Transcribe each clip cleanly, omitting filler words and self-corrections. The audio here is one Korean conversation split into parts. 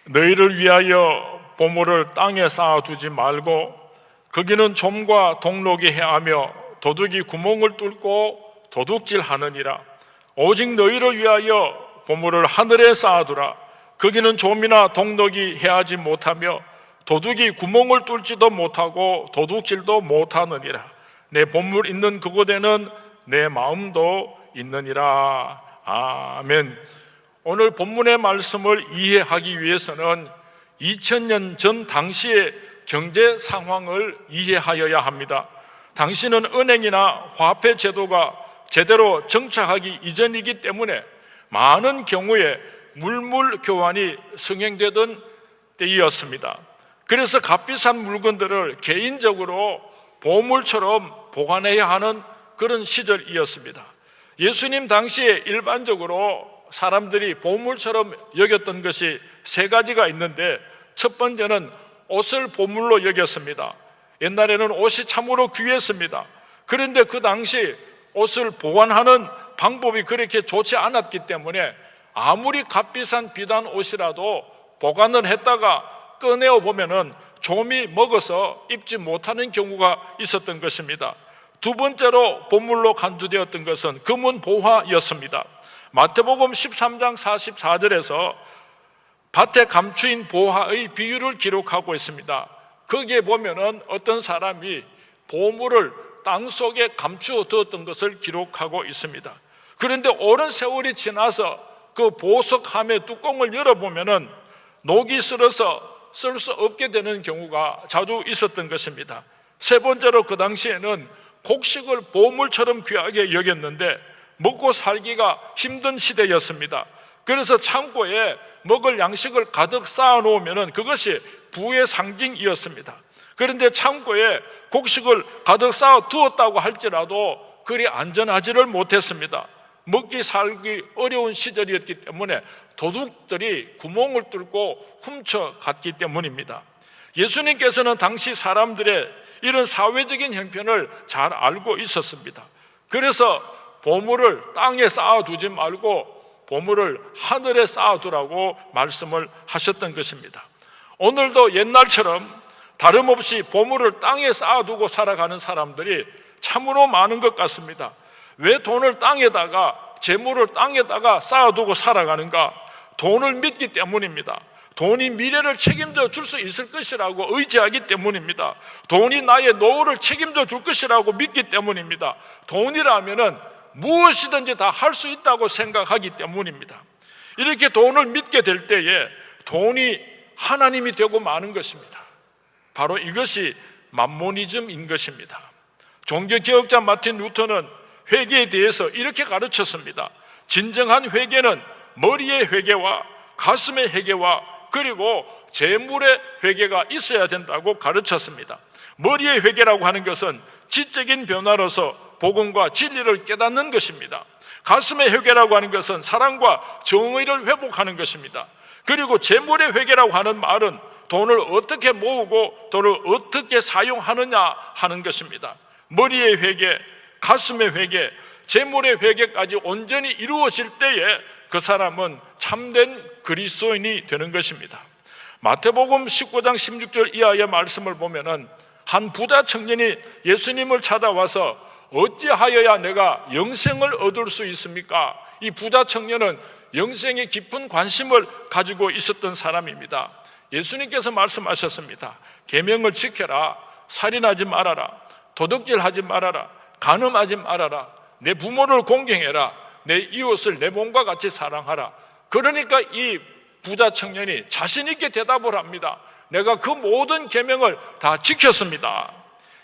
너희를 위하여 보물을 땅에 쌓아두지 말고 거기는 좀과 동록이 해하며 도둑이 구멍을 뚫고 도둑질하느니라. 오직 너희를 위하여 보물을 하늘에 쌓아두라. 거기는 좀이나 동록이 해하지 못하며 도둑이 구멍을 뚫지도 못하고 도둑질도 못하느니라. 내 보물 있는 그곳에는 내 마음도 있느니라. 아멘. 오늘 본문의 말씀을 이해하기 위해서는 2000년 전 당시의 경제 상황을 이해하여야 합니다. 당시는 은행이나 화폐 제도가 제대로 정착하기 이전이기 때문에 많은 경우에 물물 교환이 성행되던 때이었습니다. 그래서 값비싼 물건들을 개인적으로 보물처럼 보관해야 하는 그런 시절이었습니다. 예수님 당시에 일반적으로 사람들이 보물처럼 여겼던 것이 세 가지가 있는데, 첫 번째는 옷을 보물로 여겼습니다. 옛날에는 옷이 참으로 귀했습니다. 그런데 그 당시 옷을 보관하는 방법이 그렇게 좋지 않았기 때문에 아무리 값비싼 비단 옷이라도 보관을 했다가 꺼내어 보면은 좀이 먹어서 입지 못하는 경우가 있었던 것입니다. 두 번째로 보물로 간주되었던 것은 금은 보화였습니다. 마태복음 13장 44절에서 밭에 감추인 보화의 비유를 기록하고 있습니다. 거기에 보면은 어떤 사람이 보물을 땅 속에 감추어 두었던 것을 기록하고 있습니다. 그런데 오랜 세월이 지나서 그 보석함의 뚜껑을 열어보면은 녹이 슬어서 쓸 수 없게 되는 경우가 자주 있었던 것입니다. 세 번째로 그 당시에는 곡식을 보물처럼 귀하게 여겼는데 먹고 살기가 힘든 시대였습니다. 그래서 창고에 먹을 양식을 가득 쌓아 놓으면 그것이 부의 상징이었습니다. 그런데 창고에 곡식을 가득 쌓아 두었다고 할지라도 그리 안전하지를 못했습니다. 먹기 살기 어려운 시절이었기 때문에 도둑들이 구멍을 뚫고 훔쳐갔기 때문입니다. 예수님께서는 당시 사람들의 이런 사회적인 형편을 잘 알고 있었습니다. 그래서 보물을 땅에 쌓아두지 말고 보물을 하늘에 쌓아두라고 말씀을 하셨던 것입니다. 오늘도 옛날처럼 다름없이 보물을 땅에 쌓아두고 살아가는 사람들이 참으로 많은 것 같습니다. 왜 돈을 땅에다가, 재물을 땅에다가 쌓아두고 살아가는가? 돈을 믿기 때문입니다. 돈이 미래를 책임져 줄 수 있을 것이라고 의지하기 때문입니다. 돈이 나의 노후를 책임져 줄 것이라고 믿기 때문입니다. 돈이라면은 무엇이든지 다 할 수 있다고 생각하기 때문입니다. 이렇게 돈을 믿게 될 때에 돈이 하나님이 되고 마는 것입니다. 바로 이것이 맘모니즘인 것입니다. 종교개혁자 마틴 루터는 회개에 대해서 이렇게 가르쳤습니다. 진정한 회개는 머리의 회개와 가슴의 회개와 그리고 재물의 회개가 있어야 된다고 가르쳤습니다. 머리의 회개라고 하는 것은 지적인 변화로서 복음과 진리를 깨닫는 것입니다. 가슴의 회개라고 하는 것은 사랑과 정의를 회복하는 것입니다. 그리고 재물의 회개라고 하는 말은 돈을 어떻게 모으고 돈을 어떻게 사용하느냐 하는 것입니다. 머리의 회개, 가슴의 회개, 재물의 회개까지 온전히 이루어질 때에 그 사람은 참된 그리스도인이 되는 것입니다. 마태복음 19장 16절 이하의 말씀을 보면은 한 부자 청년이 예수님을 찾아와서 어찌하여야 내가 영생을 얻을 수 있습니까? 이 부자 청년은 영생에 깊은 관심을 가지고 있었던 사람입니다. 예수님께서 말씀하셨습니다. 계명을 지켜라. 살인하지 말아라. 도둑질하지 말아라. 간음하지 말아라. 내 부모를 공경해라. 내 이웃을 내 몸과 같이 사랑하라. 그러니까 이 부자 청년이 자신 있게 대답을 합니다. 내가 그 모든 계명을 다 지켰습니다.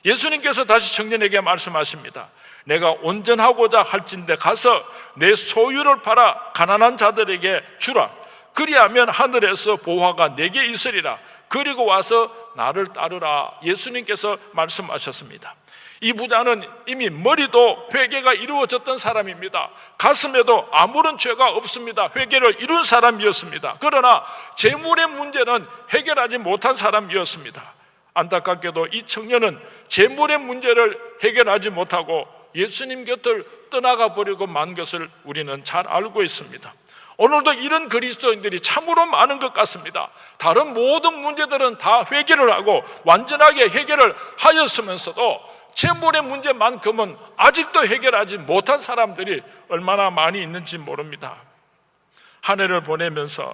예수님께서 다시 청년에게 말씀하십니다. 내가 온전하고자 할진대 가서 내 소유를 팔아 가난한 자들에게 주라. 그리하면 하늘에서 보화가 내게 있으리라. 그리고 와서 나를 따르라. 예수님께서 말씀하셨습니다. 이 부자는 이미 머리도 회개가 이루어졌던 사람입니다. 가슴에도 아무런 죄가 없습니다. 회개를 이룬 사람이었습니다. 그러나 재물의 문제는 해결하지 못한 사람이었습니다. 안타깝게도 이 청년은 재물의 문제를 해결하지 못하고 예수님 곁을 떠나가 버리고 만 것을 우리는 잘 알고 있습니다. 오늘도 이런 그리스도인들이 참으로 많은 것 같습니다. 다른 모든 문제들은 다 해결을 하고 완전하게 해결을 하였으면서도 재물의 문제만큼은 아직도 해결하지 못한 사람들이 얼마나 많이 있는지 모릅니다. 한 해를 보내면서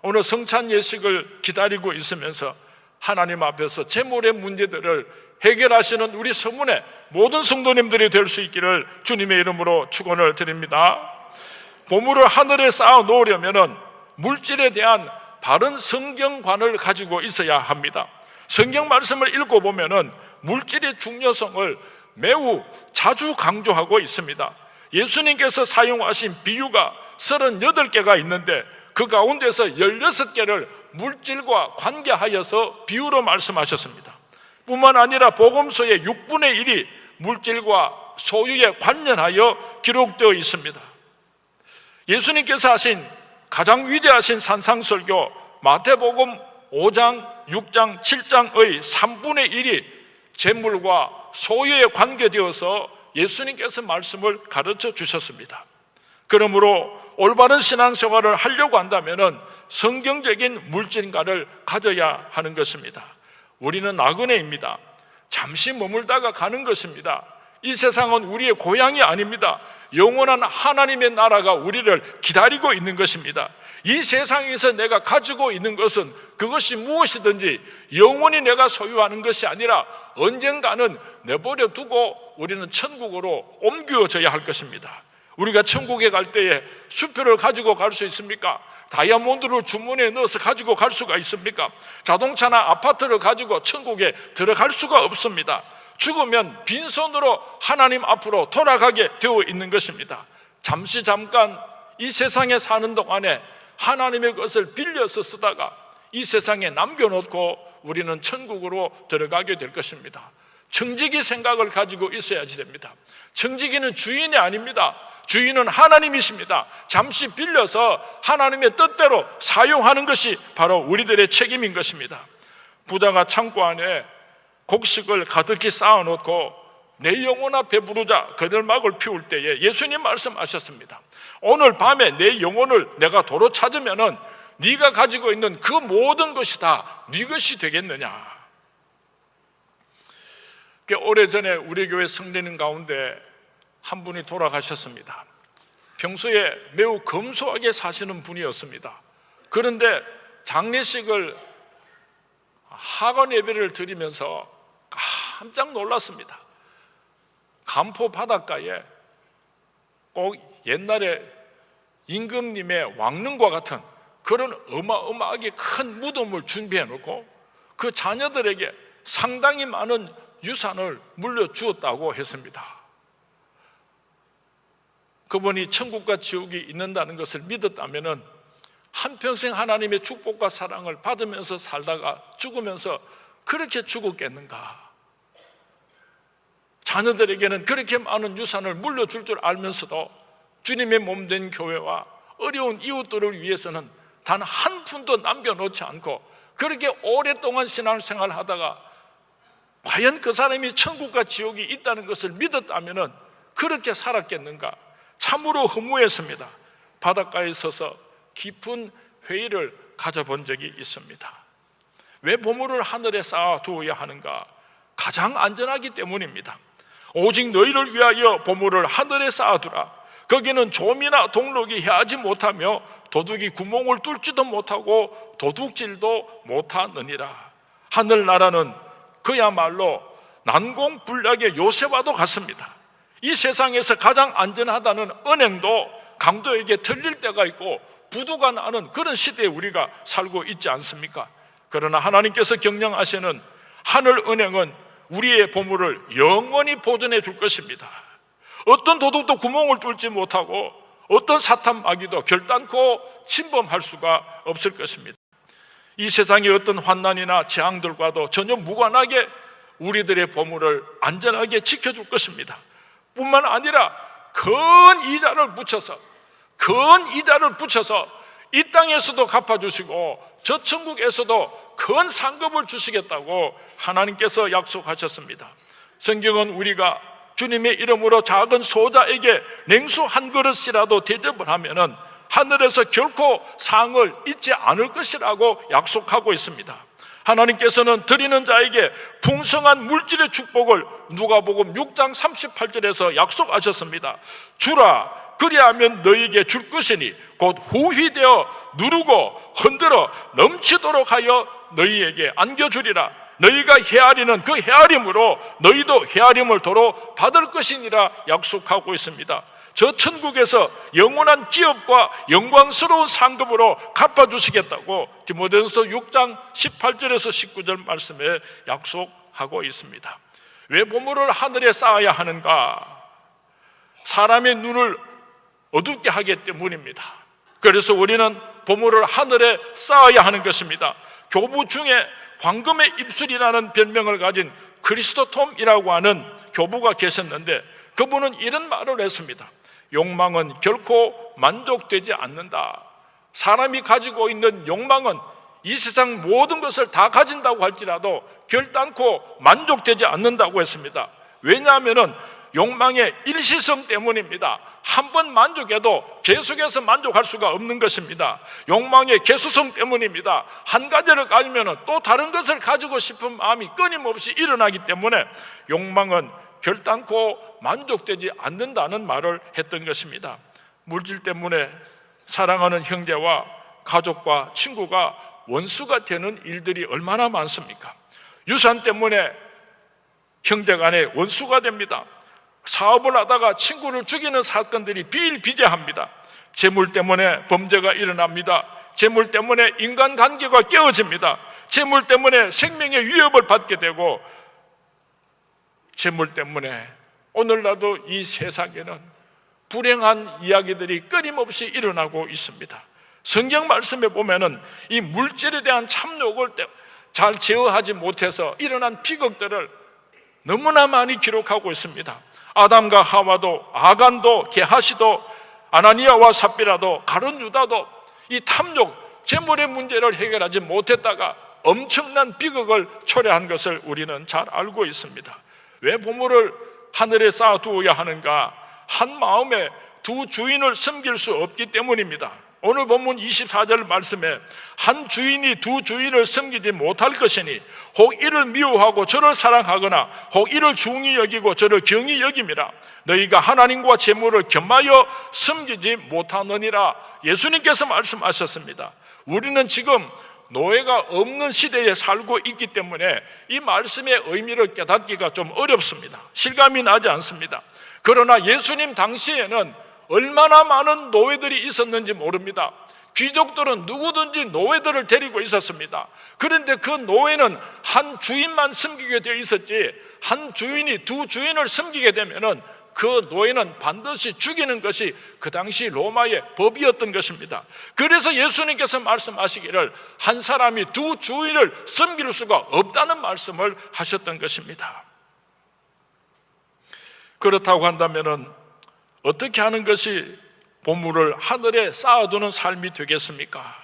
오늘 성찬 예식을 기다리고 있으면서 하나님 앞에서 재물의 문제들을 해결하시는 우리 서문의 모든 성도님들이 될 수 있기를 주님의 이름으로 축원을 드립니다. 보물을 하늘에 쌓아 놓으려면 물질에 대한 바른 성경관을 가지고 있어야 합니다. 성경 말씀을 읽어보면 물질의 중요성을 매우 자주 강조하고 있습니다. 예수님께서 사용하신 비유가 38개가 있는데 그 가운데서 16개를 물질과 관계하여서 비유로 말씀하셨습니다. 뿐만 아니라 복음서의 6분의 1이 물질과 소유에 관련하여 기록되어 있습니다. 예수님께서 하신 가장 위대하신 산상설교 마태복음 5장, 6장, 7장의 3분의 1이 재물과 소유에 관계되어서 예수님께서 말씀을 가르쳐 주셨습니다. 그러므로 올바른 신앙생활을 하려고 한다면 성경적인 물질관을 가져야 하는 것입니다. 우리는 나그네입니다. 잠시 머물다가 가는 것입니다. 이 세상은 우리의 고향이 아닙니다. 영원한 하나님의 나라가 우리를 기다리고 있는 것입니다. 이 세상에서 내가 가지고 있는 것은 그것이 무엇이든지 영원히 내가 소유하는 것이 아니라 언젠가는 내버려 두고 우리는 천국으로 옮겨져야 할 것입니다. 우리가 천국에 갈 때에 수표를 가지고 갈 수 있습니까? 다이아몬드를 주머니에 넣어서 가지고 갈 수가 있습니까? 자동차나 아파트를 가지고 천국에 들어갈 수가 없습니다. 죽으면 빈손으로 하나님 앞으로 돌아가게 되어 있는 것입니다. 잠깐 이 세상에 사는 동안에 하나님의 것을 빌려서 쓰다가 이 세상에 남겨놓고 우리는 천국으로 들어가게 될 것입니다. 청지기 생각을 가지고 있어야지 됩니다. 청지기는 주인이 아닙니다. 주인은 하나님이십니다. 잠시 빌려서 하나님의 뜻대로 사용하는 것이 바로 우리들의 책임인 것입니다. 부자가 창고 안에 곡식을 가득히 쌓아놓고 내 영혼아 배부르자 그들막을 피울 때에 예수님 말씀하셨습니다. 오늘 밤에 내 영혼을 내가 도로 찾으면은 네가 가지고 있는 그 모든 것이 다 네 것이 되겠느냐. 오래전에 우리 교회 성도님 가운데 한 분이 돌아가셨습니다. 평소에 매우 검소하게 사시는 분이었습니다. 그런데 장례식을 하관 예배를 드리면서 깜짝 놀랐습니다. 간포 바닷가에 꼭 옛날에 임금님의 왕릉과 같은 그런 어마어마하게 큰 무덤을 준비해 놓고 그 자녀들에게 상당히 많은 유산을 물려주었다고 했습니다. 그분이 천국과 지옥이 있는다는 것을 믿었다면 한평생 하나님의 축복과 사랑을 받으면서 살다가 죽으면서 그렇게 죽었겠는가? 자녀들에게는 그렇게 많은 유산을 물려줄 줄 알면서도 주님의 몸된 교회와 어려운 이웃들을 위해서는 단 한 푼도 남겨놓지 않고 그렇게 오랫동안 신앙생활을 하다가 과연 그 사람이 천국과 지옥이 있다는 것을 믿었다면 그렇게 살았겠는가? 참으로 허무했습니다. 바닷가에 서서 깊은 회의를 가져본 적이 있습니다. 왜 보물을 하늘에 쌓아 두어야 하는가? 가장 안전하기 때문입니다. 오직 너희를 위하여 보물을 하늘에 쌓아두라. 거기는 좀이나 동록이 해하지 못하며 도둑이 구멍을 뚫지도 못하고 도둑질도 못하느니라. 하늘나라는 그야말로 난공불락의 요새와도 같습니다. 이 세상에서 가장 안전하다는 은행도 강도에게 틀릴 때가 있고 부도가 나는 그런 시대에 우리가 살고 있지 않습니까? 그러나 하나님께서 경영하시는 하늘은행은 우리의 보물을 영원히 보존해 줄 것입니다. 어떤 도둑도 구멍을 뚫지 못하고 어떤 사탄 마귀도 결단코 침범할 수가 없을 것입니다. 이 세상의 어떤 환난이나 재앙들과도 전혀 무관하게 우리들의 보물을 안전하게 지켜줄 것입니다. 뿐만 아니라 큰 이자를 붙여서 이 땅에서도 갚아주시고 저 천국에서도 큰 상급을 주시겠다고 하나님께서 약속하셨습니다. 성경은 우리가 주님의 이름으로 작은 소자에게 냉수 한 그릇이라도 대접을 하면은 하늘에서 결코 상을 잊지 않을 것이라고 약속하고 있습니다. 하나님께서는 드리는 자에게 풍성한 물질의 축복을 누가복음 6장 38절에서 약속하셨습니다. 주라, 그리하면 너희에게 줄 것이니 곧 후히되어 누르고 흔들어 넘치도록 하여 너희에게 안겨주리라. 너희가 헤아리는 그 헤아림으로 너희도 헤아림을 도로 받을 것이니라 약속하고 있습니다. 저 천국에서 영원한 기업과 영광스러운 상급으로 갚아주시겠다고 디모데전서 6장 18절에서 19절 말씀에 약속하고 있습니다. 왜 보물을 하늘에 쌓아야 하는가? 사람의 눈을 어둡게 하기 때문입니다. 그래서 우리는 보물을 하늘에 쌓아야 하는 것입니다. 교부 중에 황금의 입술이라는 별명을 가진 크리스토톰이라고 하는 교부가 계셨는데, 그분은 이런 말을 했습니다. 욕망은 결코 만족되지 않는다. 사람이 가지고 있는 욕망은 이 세상 모든 것을 다 가진다고 할지라도 결단코 만족되지 않는다고 했습니다. 왜냐하면 욕망의 일시성 때문입니다. 한 번 만족해도 계속해서 만족할 수가 없는 것입니다. 욕망의 개수성 때문입니다. 한 가지를 가지면 또 다른 것을 가지고 싶은 마음이 끊임없이 일어나기 때문에 욕망은 결단코 만족되지 않는다는 말을 했던 것입니다. 물질 때문에 사랑하는 형제와 가족과 친구가 원수가 되는 일들이 얼마나 많습니까? 유산 때문에 형제 간에 원수가 됩니다. 사업을 하다가 친구를 죽이는 사건들이 비일비재합니다. 재물 때문에 범죄가 일어납니다. 재물 때문에 인간관계가 깨어집니다. 재물 때문에 생명의 위협을 받게 되고, 재물 때문에 오늘날도 이 세상에는 불행한 이야기들이 끊임없이 일어나고 있습니다. 성경 말씀에 보면은 이 물질에 대한 탐욕을 잘 제어하지 못해서 일어난 비극들을 너무나 많이 기록하고 있습니다. 아담과 하와도, 아간도, 게하시도, 아나니아와 삽비라도, 가룟 유다도 이 탐욕, 재물의 문제를 해결하지 못했다가 엄청난 비극을 초래한 것을 우리는 잘 알고 있습니다. 왜 보물을 하늘에 쌓아두어야 하는가? 한 마음에 두 주인을 섬길 수 없기 때문입니다. 오늘 본문 24절 말씀에 한 주인이 두 주인을 섬기지 못할 것이니 혹 이를 미워하고 저를 사랑하거나 혹 이를 중히 여기고 저를 경히 여김이라. 너희가 하나님과 재물을 겸하여 섬기지 못하느니라. 예수님께서 말씀하셨습니다. 우리는 지금 노예가 없는 시대에 살고 있기 때문에 이 말씀의 의미를 깨닫기가 좀 어렵습니다. 실감이 나지 않습니다. 그러나 예수님 당시에는 얼마나 많은 노예들이 있었는지 모릅니다. 귀족들은 누구든지 노예들을 데리고 있었습니다. 그런데 그 노예는 한 주인만 섬기게 되어 있었지, 한 주인이 두 주인을 섬기게 되면은 그 노예는 반드시 죽이는 것이 그 당시 로마의 법이었던 것입니다. 그래서 예수님께서 말씀하시기를 한 사람이 두 주인을 섬길 수가 없다는 말씀을 하셨던 것입니다. 그렇다고 한다면은 어떻게 하는 것이 보물을 하늘에 쌓아두는 삶이 되겠습니까?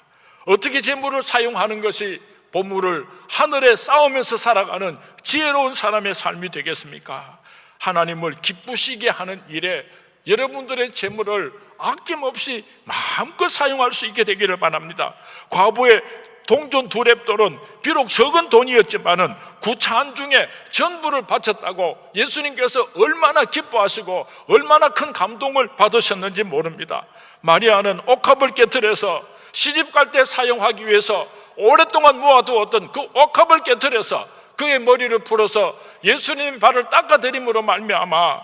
어떻게 재물을 사용하는 것이 보물을 하늘에 쌓으면서 살아가는 지혜로운 사람의 삶이 되겠습니까? 하나님을 기쁘시게 하는 일에 여러분들의 재물을 아낌없이 마음껏 사용할 수 있게 되기를 바랍니다. 과부의 동전 두 렙돌은 비록 적은 돈이었지만은 구차한 중에 전부를 바쳤다고 예수님께서 얼마나 기뻐하시고 얼마나 큰 감동을 받으셨는지 모릅니다. 마리아는 옥합을 깨트려서 시집 갈 때 사용하기 위해서 오랫동안 모아두었던 그 옥합을 깨트려서 그의 머리를 풀어서 예수님의 발을 닦아드림으로 말미암아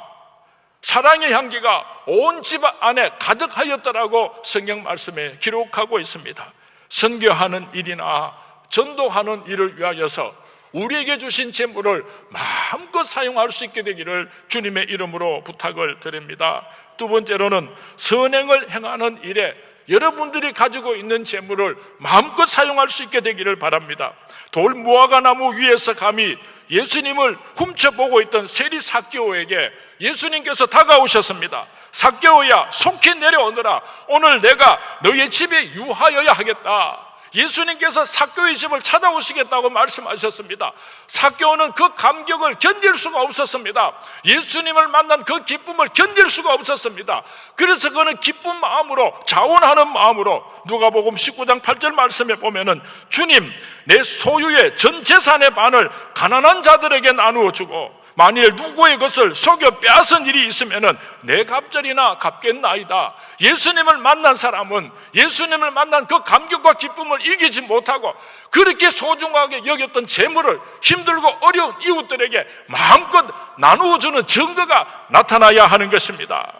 사랑의 향기가 온 집 안에 가득하였더라고 성경 말씀에 기록하고 있습니다. 선교하는 일이나 전도하는 일을 위하여서 우리에게 주신 재물을 마음껏 사용할 수 있게 되기를 주님의 이름으로 부탁을 드립니다. 두 번째로는 선행을 행하는 일에 여러분들이 가지고 있는 재물을 마음껏 사용할 수 있게 되기를 바랍니다. 돌 무화과 나무 위에서 감히 예수님을 훔쳐보고 있던 세리 삭개오에게 예수님께서 다가오셨습니다. 삭개오야, 속히 내려오너라. 오늘 내가 너의 집에 유하여야 하겠다. 예수님께서 삭개오의 집을 찾아오시겠다고 말씀하셨습니다. 삭개오는 그 감격을 견딜 수가 없었습니다. 예수님을 만난 그 기쁨을 견딜 수가 없었습니다. 그래서 그는 기쁜 마음으로, 자원하는 마음으로, 누가복음 19장 8절 말씀에 보면은 주님, 내 소유의 전 재산의 반을 가난한 자들에게 나누어 주고 만일 누구의 것을 속여 빼앗은 일이 있으면은 내 갑절이나 갚겠나이다. 예수님을 만난 사람은 예수님을 만난 그 감격과 기쁨을 이기지 못하고 그렇게 소중하게 여겼던 재물을 힘들고 어려운 이웃들에게 마음껏 나누어주는 증거가 나타나야 하는 것입니다.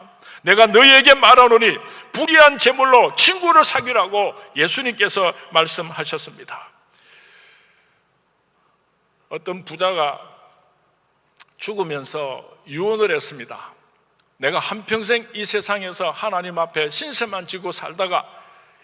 내가 너희에게 말하노니 불의한 재물로 친구를 사귀라고 예수님께서 말씀하셨습니다. 어떤 부자가 죽으면서 유언을 했습니다. 내가 한평생 이 세상에서 하나님 앞에 신세만 지고 살다가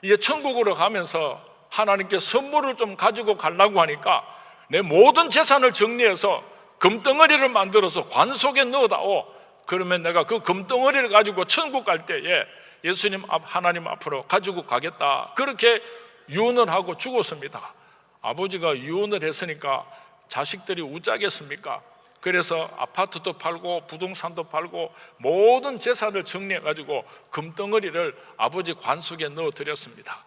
이제 천국으로 가면서 하나님께 선물을 좀 가지고 가려고 하니까 내 모든 재산을 정리해서 금덩어리를 만들어서 관 속에 넣어다오. 그러면 내가 그 금덩어리를 가지고 천국 갈 때에 예수님 앞, 하나님 앞으로 가지고 가겠다. 그렇게 유언을 하고 죽었습니다. 아버지가 유언을 했으니까 자식들이 웃자겠습니까? 그래서 아파트도 팔고 부동산도 팔고 모든 재산을 정리해가지고 금덩어리를 아버지 관 속에 넣어드렸습니다.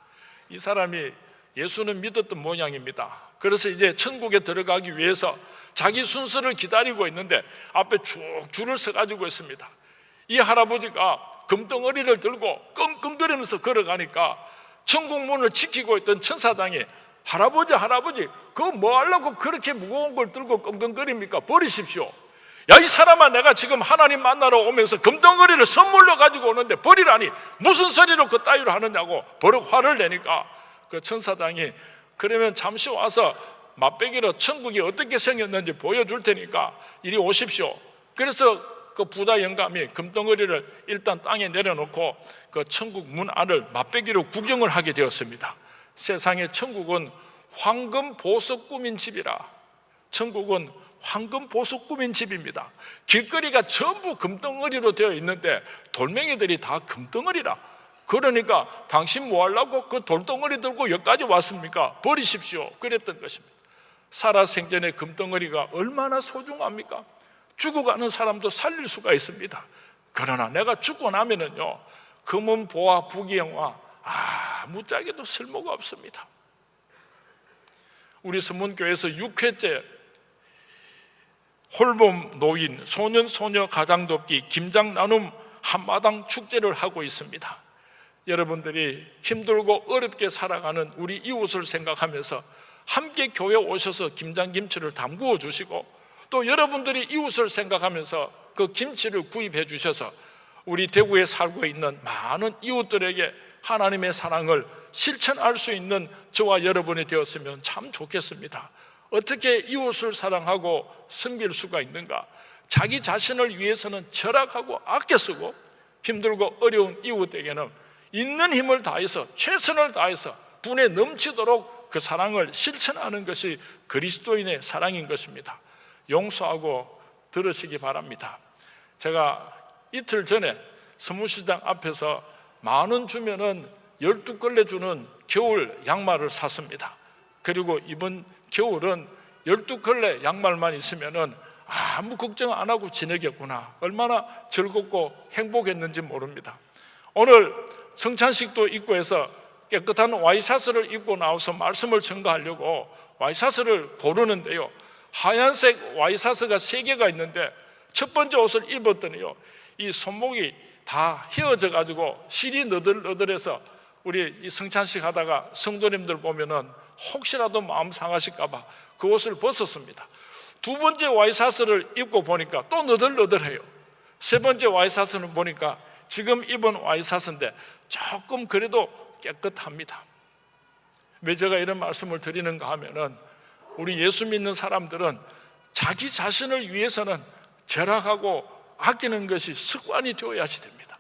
이 사람이 예수는 믿었던 모양입니다. 그래서 이제 천국에 들어가기 위해서 자기 순서를 기다리고 있는데 앞에 쭉 줄을 서가지고 있습니다. 이 할아버지가 금덩어리를 들고 끙끙거리면서 걸어가니까 천국 문을 지키고 있던 천사장이 할아버지 그거 뭐 하려고 그렇게 무거운 걸 들고 끙끙거립니까? 버리십시오. 야, 이 사람아, 내가 지금 하나님 만나러 오면서 금덩어리를 선물로 가지고 오는데 버리라니 무슨 소리로 그 따위로 하느냐고 버럭 화를 내니까 그 천사장이 그러면 잠시 와서 맛배기로 천국이 어떻게 생겼는지 보여줄 테니까 이리 오십시오. 그래서 그 부자 영감이 금덩어리를 일단 땅에 내려놓고 그 천국 문 안을 맛배기로 구경을 하게 되었습니다. 세상의 천국은 황금 보석 꾸민 집이라. 천국은 황금 보석 꾸민 집입니다. 길거리가 전부 금덩어리로 되어 있는데 돌멩이들이 다 금덩어리라. 그러니까 당신 뭐 하려고 그 돌덩어리 들고 여기까지 왔습니까? 버리십시오. 그랬던 것입니다. 살아생전의 금덩어리가 얼마나 소중합니까? 죽어가는 사람도 살릴 수가 있습니다. 그러나 내가 죽고 나면은요, 금은 보화 부귀영화 아무짝에도 쓸모가 없습니다. 우리 서문교회에서 6회째 홀몸 노인 소년 소녀 가장 돕기 김장 나눔 한마당 축제를 하고 있습니다. 여러분들이 힘들고 어렵게 살아가는 우리 이웃을 생각하면서 함께 교회 오셔서 김장김치를 담그어 주시고 또 여러분들이 이웃을 생각하면서 그 김치를 구입해 주셔서 우리 대구에 살고 있는 많은 이웃들에게 하나님의 사랑을 실천할 수 있는 저와 여러분이 되었으면 참 좋겠습니다. 어떻게 이웃을 사랑하고 섬길 수가 있는가? 자기 자신을 위해서는 절약하고 아껴 쓰고 힘들고 어려운 이웃에게는 있는 힘을 다해서 최선을 다해서 분에 넘치도록 그 사랑을 실천하는 것이 그리스도인의 사랑인 것입니다. 용서하고 들으시기 바랍니다. 제가 이틀 전에 서문시장 앞에서 10,000원 주면은 12걸레 주는 겨울 양말을 샀습니다. 그리고 이번 겨울은 12걸레 양말만 있으면은 아무 걱정 안 하고 지내겠구나. 얼마나 즐겁고 행복했는지 모릅니다. 오늘 성찬식도 있고 해서 깨끗한 와이셔츠를 입고 나와서 말씀을 전가하려고 와이셔츠를 고르는데요, 하얀색 와이셔츠가 3개가 있는데 첫 번째 옷을 입었더니요, 이 손목이 다 휘어져 가지고 실이 너덜너덜해서 우리 이 성찬식 하다가 성도님들 보면은 혹시라도 마음 상하실까 봐 그 옷을 벗었습니다. 두 번째 와이셔츠를 입고 보니까 또 너덜너덜해요. 세 번째 와이셔츠는 보니까 지금 입은 와이셔츠인데 조금 그래도 깨끗합니다. 왜 제가 이런 말씀을 드리는가 하면은 우리 예수 믿는 사람들은 자기 자신을 위해서는 절약하고 아끼는 것이 습관이 되어야지 됩니다.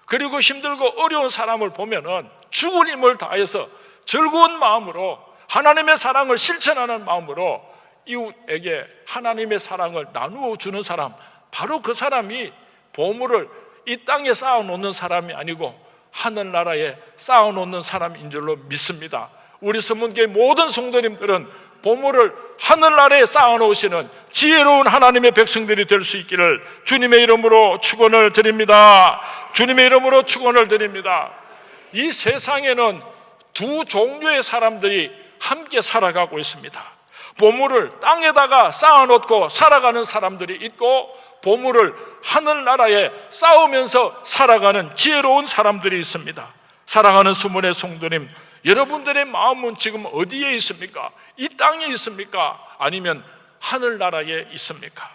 그리고 힘들고 어려운 사람을 보면은 죽은 힘을 다해서 즐거운 마음으로 하나님의 사랑을 실천하는 마음으로 이웃에게 하나님의 사랑을 나누어 주는 사람, 바로 그 사람이 보물을 이 땅에 쌓아놓는 사람이 아니고 하늘나라에 쌓아놓는 사람인 줄로 믿습니다. 우리 서문교회 모든 성도님들은 보물을 하늘 아래에 쌓아놓으시는 지혜로운 하나님의 백성들이 될 수 있기를 주님의 이름으로 축원을 드립니다. 주님의 이름으로 축원을 드립니다. 이 세상에는 두 종류의 사람들이 함께 살아가고 있습니다. 보물을 땅에다가 쌓아놓고 살아가는 사람들이 있고, 보물을 하늘나라에 쌓으면서 살아가는 지혜로운 사람들이 있습니다. 사랑하는 수문의 성도님, 여러분들의 마음은 지금 어디에 있습니까? 이 땅에 있습니까? 아니면 하늘나라에 있습니까?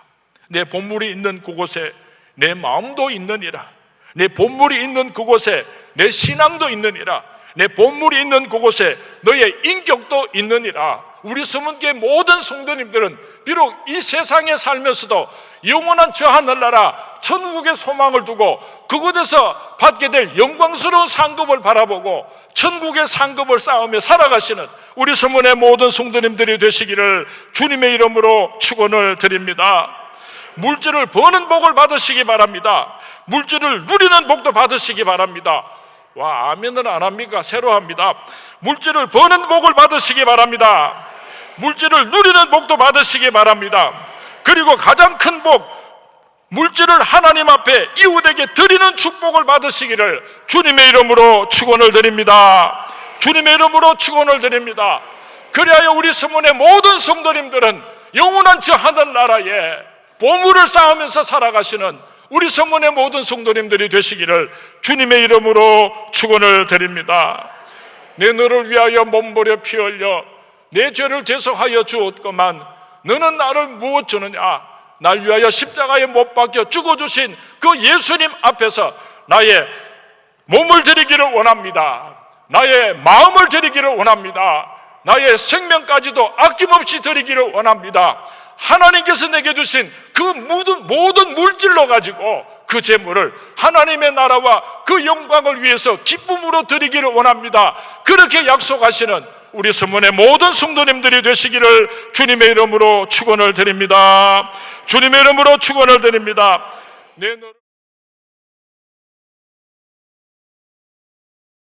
내 보물이 있는 그곳에 내 마음도 있느니라. 내 보물이 있는 그곳에 내 신앙도 있느니라. 내 보물이 있는 그곳에 너의 인격도 있느니라. 우리 서문교회 모든 성도님들은 비록 이 세상에 살면서도 영원한 저 하늘나라 천국의 소망을 두고 그곳에서 받게 될 영광스러운 상급을 바라보고 천국의 상급을 쌓으며 살아가시는 우리 서문의 모든 성도님들이 되시기를 주님의 이름으로 축원을 드립니다. 물질을 버는 복을 받으시기 바랍니다. 물질을 누리는 복도 받으시기 바랍니다. 와, 아멘은 안 합니까? 새로 합니다. 물질을 버는 복을 받으시기 바랍니다. 물질을 누리는 복도 받으시기 바랍니다. 그리고 가장 큰 복, 물질을 하나님 앞에 이웃에게 드리는 축복을 받으시기를 주님의 이름으로 축원을 드립니다. 주님의 이름으로 축원을 드립니다. 그리하여 우리 서문의 모든 성도님들은 영원한 저 하늘나라에 보물을 쌓으면서 살아가시는 우리 서문의 모든 성도님들이 되시기를 주님의 이름으로 축원을 드립니다. 내 너를 위하여 몸버려 피 흘려 내 죄를 대속하여 주었건만 너는 나를 무엇 주느냐? 날 위하여 십자가에 못 박혀 죽어주신 그 예수님 앞에서 나의 몸을 드리기를 원합니다. 나의 마음을 드리기를 원합니다. 나의 생명까지도 아낌없이 드리기를 원합니다. 하나님께서 내게 주신 그 모든 물질로 가지고 그 재물을 하나님의 나라와 그 영광을 위해서 기쁨으로 드리기를 원합니다. 그렇게 약속하시는 우리 서문의 모든 성도님들이 되시기를 주님의 이름으로 축원을 드립니다. 주님의 이름으로 축원을 드립니다.